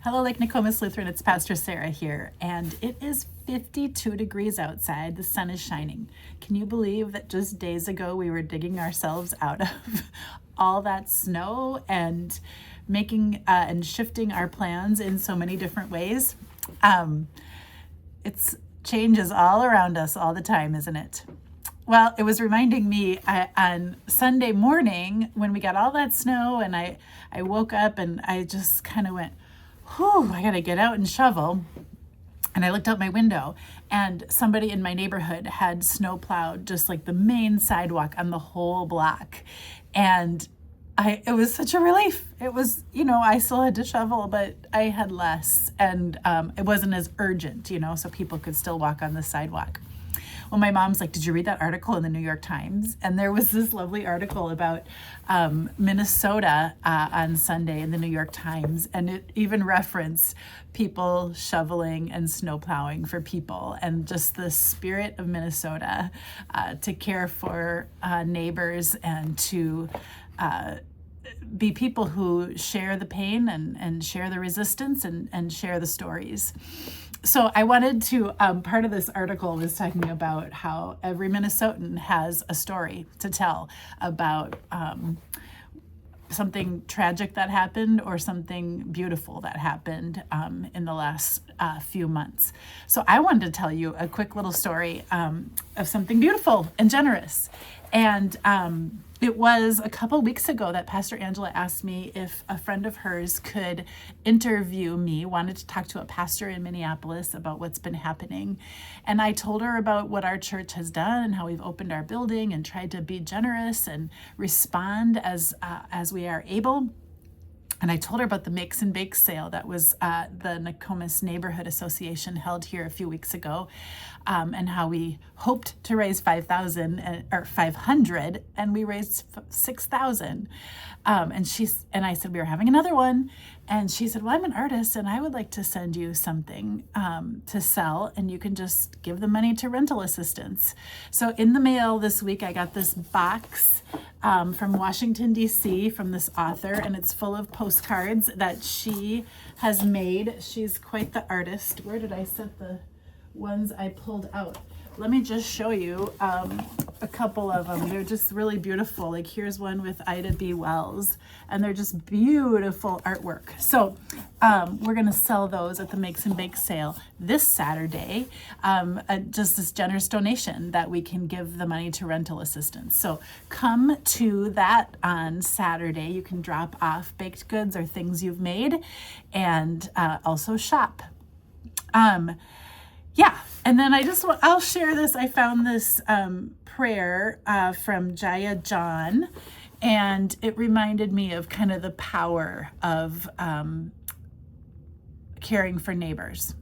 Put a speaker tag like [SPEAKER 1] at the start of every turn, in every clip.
[SPEAKER 1] Hello, Lake Nokomis Lutheran. It's Pastor Sarah here, and it is 52 degrees outside. The sun is shining. Can you believe that just days ago we were digging ourselves out of all that snow and making and shifting our plans in so many different ways? It's changes all around us all the time, isn't it? Well, it was reminding me on Sunday morning when we got all that snow, and I woke up and I just kind of went, whew, I gotta get out and shovel. And I looked out my window, and somebody in my neighborhood had snow plowed just like the main sidewalk on the whole block. And it was such a relief. It was, I still had to shovel, but I had less, and it wasn't as urgent, so people could still walk on the sidewalk. Well, my mom's like, did you read that article in the New York Times? And there was this lovely article about Minnesota on Sunday in the New York Times. And it even referenced people shoveling and snow plowing for people, and just the spirit of Minnesota to care for neighbors and to be people who share the pain and share the resistance and share the stories. So I wanted to, part of this article was talking about how every Minnesotan has a story to tell about something tragic that happened or something beautiful that happened in the last few months. So I wanted to tell you a quick little story of something beautiful and generous. And it was a couple weeks ago that Pastor Angela asked me if a friend of hers could interview me, wanted to talk to a pastor in Minneapolis about what's been happening. And I told her about what our church has done and how we've opened our building and tried to be generous and respond as we are able. And I told her about the Makes and Bakes sale that was the Nokomis Neighborhood Association held here a few weeks ago, and how we hoped to raise $500, and we raised $6,000. And I said we were having another one, and she said, "Well, I'm an artist, and I would like to send you something to sell, and you can just give the money to rental assistance." So in the mail this week, I got this box from Washington, D.C., from this author, and it's full of postcards that she has made. She's quite the artist. Where did I set the ones I pulled out? Let me just show you a couple of them. They're just really beautiful. Like here's one with Ida B. Wells, and they're just beautiful artwork. So we're gonna sell those at the Makes and Bakes sale this Saturday, just this generous donation that we can give the money to rental assistance. So come to that on Saturday. You can drop off baked goods or things you've made, and also shop. Yeah, and then I'll share this. I found this prayer from Jaya John, and it reminded me of kind of the power of caring for neighbors.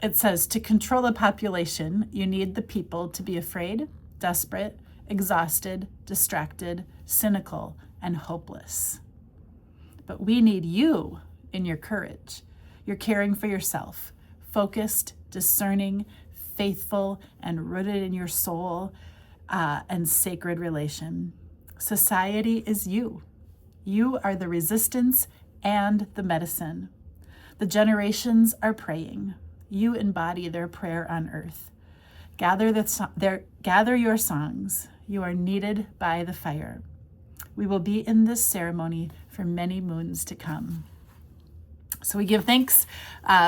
[SPEAKER 1] It says, to control a population, you need the people to be afraid, desperate, exhausted, distracted, cynical, and hopeless. But we need you in your courage. You're caring for yourself. Focused, discerning, faithful, and rooted in your soul and sacred relation. Society is you. You are the resistance and the medicine. The generations are praying. You embody their prayer on earth. Gather your songs. You are needed by the fire. We will be in this ceremony for many moons to come. So we give thanks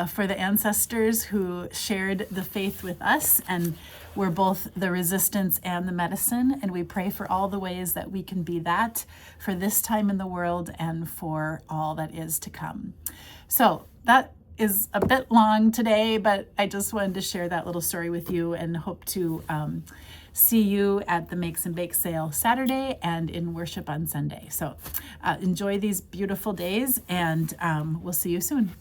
[SPEAKER 1] for the ancestors who shared the faith with us and were both the resistance and the medicine. And we pray for all the ways that we can be that for this time in the world and for all that is to come. So that is a bit long today, but I just wanted to share that little story with you, and hope to see you at the Makes and Bakes sale Saturday and in worship on Sunday. So enjoy these beautiful days, and we'll see you soon.